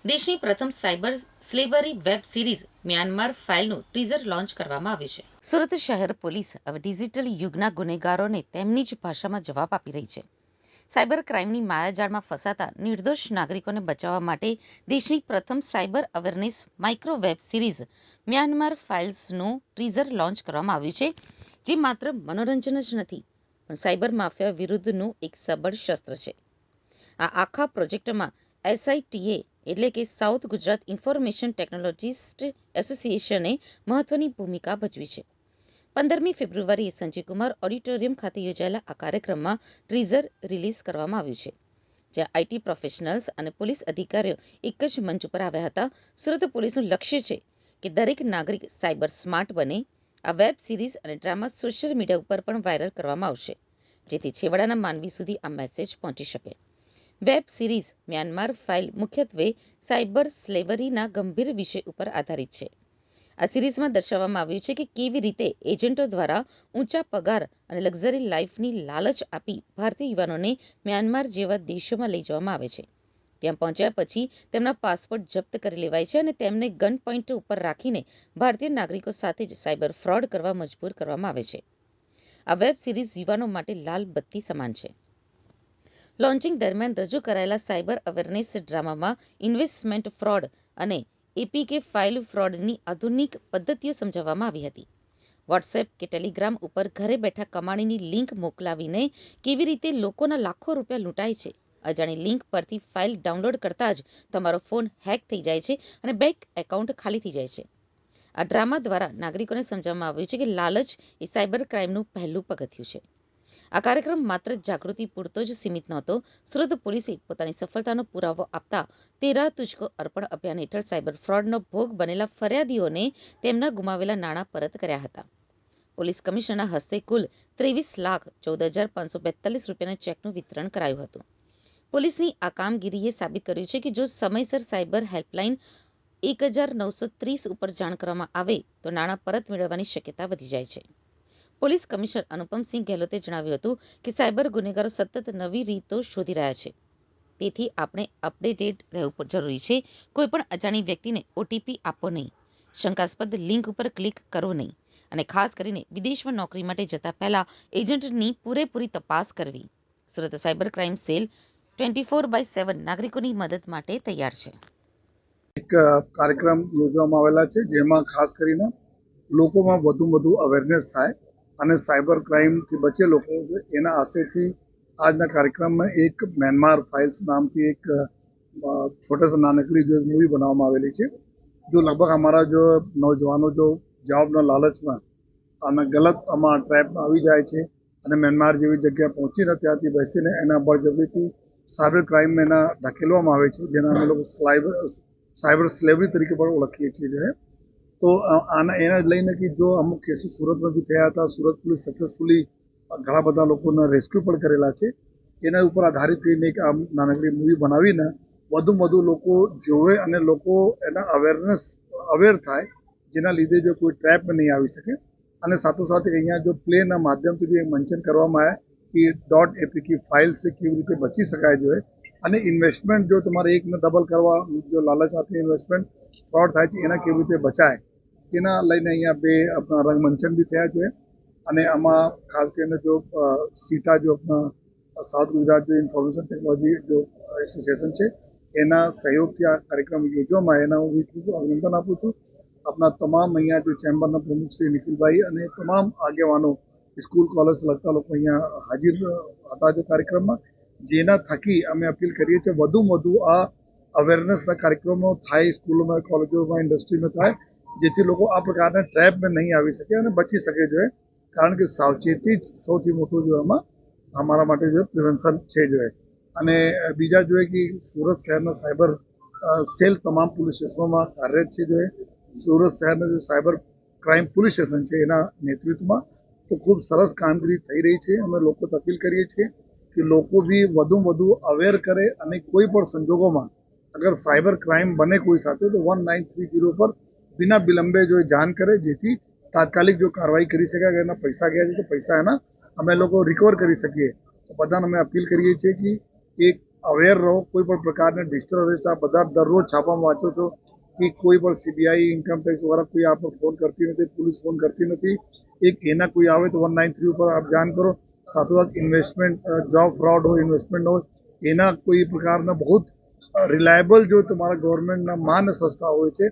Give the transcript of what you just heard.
દેશની પ્રથમ cyber slavery web series Myanmar ફાઇલનું ટીઝર લોન્ચ કરવામાં આવ્યું છે. સુરત શહેર પોલીસ હવે ડિજિટલ યુગના ગુનેગારોને તેમની જ ભાષામાં જવાબ આપી રહી છે. સાયબર ક્રાઇમની માયાજાળમાં ફસાતા નિર્દોષ નાગરિકોને બચાવવા માટે દેશની પ્રથમ cyber awareness micro web series Myanmar ફાઇલ્સનું ટીઝર લોન્ચ કરવામાં આવ્યું છે, જે માત્ર મનોરંજન જ નથી પણ સાયબર માફિયા વિરુદ્ધનું એક સબળ શસ્ત્ર છે. આ આખા પ્રોજેક્ટમાં SITA એટલે કે સાઉથ ગુજરાત ઇન્ફોર્મેશન ટેકનોલોજીસ્ટ એસોસિએશને મહત્વની ભૂમિકા ભજવી છે. 15મી ફેબ્રુઆરીએ સંજયકુમાર ઓડિટોરિયમ ખાતે યોજાયેલા આ કાર્યક્રમમાં ટીઝર રિલીઝ કરવામાં આવ્યું છે, જ્યાં IT પ્રોફેશનલ્સ અને પોલીસ અધિકારીઓ એક જ મંચ ઉપર આવ્યા હતા. સુરત પોલીસનું લક્ષ્ય છે કે દરેક નાગરિક સાયબર સ્માર્ટ બને. આ વેબ સિરીઝ અને ડ્રામા સોશિયલ મીડિયા ઉપર પણ વાયરલ કરવામાં આવશે, જેથી છેવાડાના માનવી સુધી આ મેસેજ પહોંચી શકે. વેબ સિરીઝ મ્યાનમાર ફાઇલ મુખ્યત્વે સાયબર સ્લેવરીના ગંભીર વિષય ઉપર આધારિત છે. આ સિરીઝમાં દર્શાવવામાં આવ્યું છે કે કેવી રીતે એજન્ટો દ્વારા ઊંચા પગાર અને લક્ઝરી લાઈફની લાલચ આપી ભારતીય યુવાનોને મ્યાનમાર જેવા દેશોમાં લઈ જવામાં આવે છે. ત્યાં પહોંચ્યા પછી તેમના પાસપોર્ટ જપ્ત કરી લેવાય છે અને તેમને ગન પોઈન્ટ ઉપર રાખીને ભારતીય નાગરિકો સાથે જ સાયબર ફ્રોડ કરવા મજબૂર કરવામાં આવે છે. આ વેબ સિરીઝ યુવાનો માટે લાલ બત્તી સમાન છે. લોન્ચિંગ દરમિયાન રજૂ કરાયેલા સાયબર અવેરનેસ ડ્રામામાં ઇન્વેસ્ટમેન્ટ ફ્રોડ અને APK ફાઇલ ફ્રોડની આધુનિક પદ્ધતિઓ સમજાવવામાં આવી હતી. વોટ્સએપ કે ટેલિગ્રામ ઉપર ઘરે બેઠા કમાણીની લિંક મોકલાવીને કેવી રીતે લોકોના લાખો રૂપિયા લૂંટાય છે. અજાણી લિંક પરથી ફાઇલ ડાઉનલોડ કરતાં જ તમારો ફોન હેક થઈ જાય છે અને બેંક એકાઉન્ટ ખાલી થઈ જાય છે. આ ડ્રામા દ્વારા નાગરિકોને સમજાવવામાં આવ્યું છે કે લાલચ એ સાયબર ક્રાઇમનું પહેલું પગથિયું છે. આ કાર્યક્રમ માત્ર જાગૃતિ પૂરતો જ સીમિત નહોતો. સુરત પોલીસે પોતાની સફળતાનો પુરાવો આપતા 13 તુજકો અર્પણ અભિયાન હેઠળ સાયબર ફ્રોડનો ભોગ બનેલા ફરિયાદીઓને તેમના ગુમાવેલા નાણાં પરત કર્યા હતા. પોલીસ કમિશનરના હસ્તે કુલ 23,14,542 રૂપિયાના ચેકનું વિતરણ કરાયું હતું. પોલીસની આ કામગીરીએ સાબિત કર્યું છે કે જો સમયસર સાયબર હેલ્પલાઇન 1930 ઉપર જાણ કરવામાં આવે તો નાણાં પરત મેળવવાની શક્યતા વધી જાય છે. પોલીસ કમિશનર અનુપમસિંહ ગેહલોતે જણાવ્યું હતું કે સાયબર ગુનેગારો સતત નવી રીતો શોધી રહ્યા છે, તેથી આપણે અપડેટેડ રહેવું જરૂરી છે. કોઈપણ અજાણી વ્યક્તિને OTP આપવો નહીં, શંકાસ્પદ લિંક ઉપર ક્લિક કરવું નહીં અને ખાસ કરીને વિદેશમાં નોકરી માટે જતા પહેલા એજન્ટની પૂરેપૂરી તપાસ કરવી. સુરત સાયબર ક્રાઇમ સેલ 24/7 નાગરિકોની મદદ માટે તૈયાર છે. એક કાર્યક્રમ યોજવામાં આવેલા છે, જેમાં ખાસ કરીને લોકોમાં વધુ અવેરનેસ થાય અને સાયબર ક્રાઇમથી બચે લોકો, એના આશયથી આજના કાર્યક્રમમાં એક મ્યાનમાર ફાઇલ્સ નામથી એક छोटा सा नानकड़ी जो मूवी बनावવામાં આવેલી છે, जो लगभग हमारा जो नौजवानों जो जॉबના લાલચમાં અને ગલત આમાં ટ્રેપમાં આવી જાય છે અને મ્યાનમાર જેવી જગ્યાએ પહોંચીને ત્યાંથી બેસીને એના બળજબરીથી સાયબર ક્રાઇમમાં એના ઢકેલવામાં આવે છે, જેના અમે લોકો સાયબર સ્લેવરી તરીકે પણ ઓળખીએ છીએ. તો આના એને લઈને કે જો અમુક કેસો સુરતમાં બી થયા હતા, સુરત પોલીસ સક્સેસફુલી ઘણા બધા લોકોના રેસ્ક્યુ પણ કરેલા છે. એના ઉપર આધારિત થઈને એક નાનકડી મૂવી બનાવીને વધુ લોકો જોવે અને લોકો એના અવેર થાય, જેના લીધે જો કોઈ ટ્રેપ નહીં આવી શકે. અને સાથોસાથ અહીંયા જો પ્લેના માધ્યમથી બી મેન્શન કરવામાં આવે કે .apk ફાઇલ છે કેવી રીતે બચી શકાય જોઈએ અને ઇન્વેસ્ટમેન્ટ જો તમારે એકને ડબલ કરવા જો લાલચ આપી ઇન્વેસ્ટમેન્ટ ફ્રોડ થાય છે એના કેવી રીતે બચાય, એના લઈને અહીંયા બે આપણા રંગમંચન બી થયા છે. અને આમાં ખાસ કરીને જો સીટા જો આપણા સાઉથ ગુજરાત જો ઇન્ફોર્મેશન ટેકનોલોજી જો એસોસિએશન છે, એના સહયોગથી આ કાર્યક્રમ યોજવામાં એના હું ખૂબ અભિનંદન આપું છું. આપણા તમામ અહીંયા જો ચેમ્બરના પ્રમુખ શ્રી નિખિલભાઈ અને તમામ આગેવાનો, સ્કૂલ કોલેજ લગતા લોકો અહીંયા હાજર હતા જો કાર્યક્રમમાં, જેના થકી અમે અપીલ કરીએ છીએ વધુ આ અવેરનેસના કાર્યક્રમો થાય, સ્કૂલોમાં, કોલેજોમાં, ઇન્ડસ્ટ્રીમાં થાય, જેથી લોકો આ પ્રકારના ટ્રેપમાં નહીં આવી શકે અને બચી શકે જોઈએ. કારણ કે સાવચેતી જ સૌથી મોટું જો એમાં અમારા માટે જો પ્રિવેન્શન છે જોઈએ. અને બીજા જોઈએ કે સુરત શહેરના સાયબર સેલ તમામ પોલીસ સ્ટેશનોમાં કાર્યરત છે જોઈએ. સુરત શહેરના જે સાયબર ક્રાઇમ પોલીસ સ્ટેશન છે એના નેતૃત્વમાં તો ખૂબ સરસ કામગીરી થઈ રહી છે. અમે લોકો અપીલ કરીએ છીએ કે લોકો બી વધુ અવેર કરે અને કોઈ પણ સંજોગોમાં અગર સાયબર ક્રાઇમ બને કોઈ સાથે તો 1930 પર બિના વિલંબે જો જાણ કરે, જેથી તાત્કાલિક જો કાર્યવાહી કરી શકાય કે એના પૈસા ગયા છે તો પૈસા એના અમે લોકો રિકવર કરી શકીએ. તો બધાને અમે અપીલ કરીએ છીએ કે એક અવેર રહો. કોઈ પણ પ્રકારના ડિજિટલ અરેસ્ટ આ બધા દરરોજ છાપામાં વાંચો છો કે કોઈ પણ સીબીઆઈ ઇન્કમટેક્સ વાળા કોઈ આપને ફોન કરતી નથી, પોલીસ ફોન કરતી નથી. એક એના કોઈ આવે તો 193 ઉપર આપ જાણ કરો. સાથોસાથ ઇન્વેસ્ટમેન્ટ જોબ ફ્રોડ હોય, ઇન્વેસ્ટમેન્ટ હોય, એના કોઈ પ્રકારના બહુ રિલાયબલ જો તમારા ગવર્મેન્ટના માન સંસ્થા હોય છે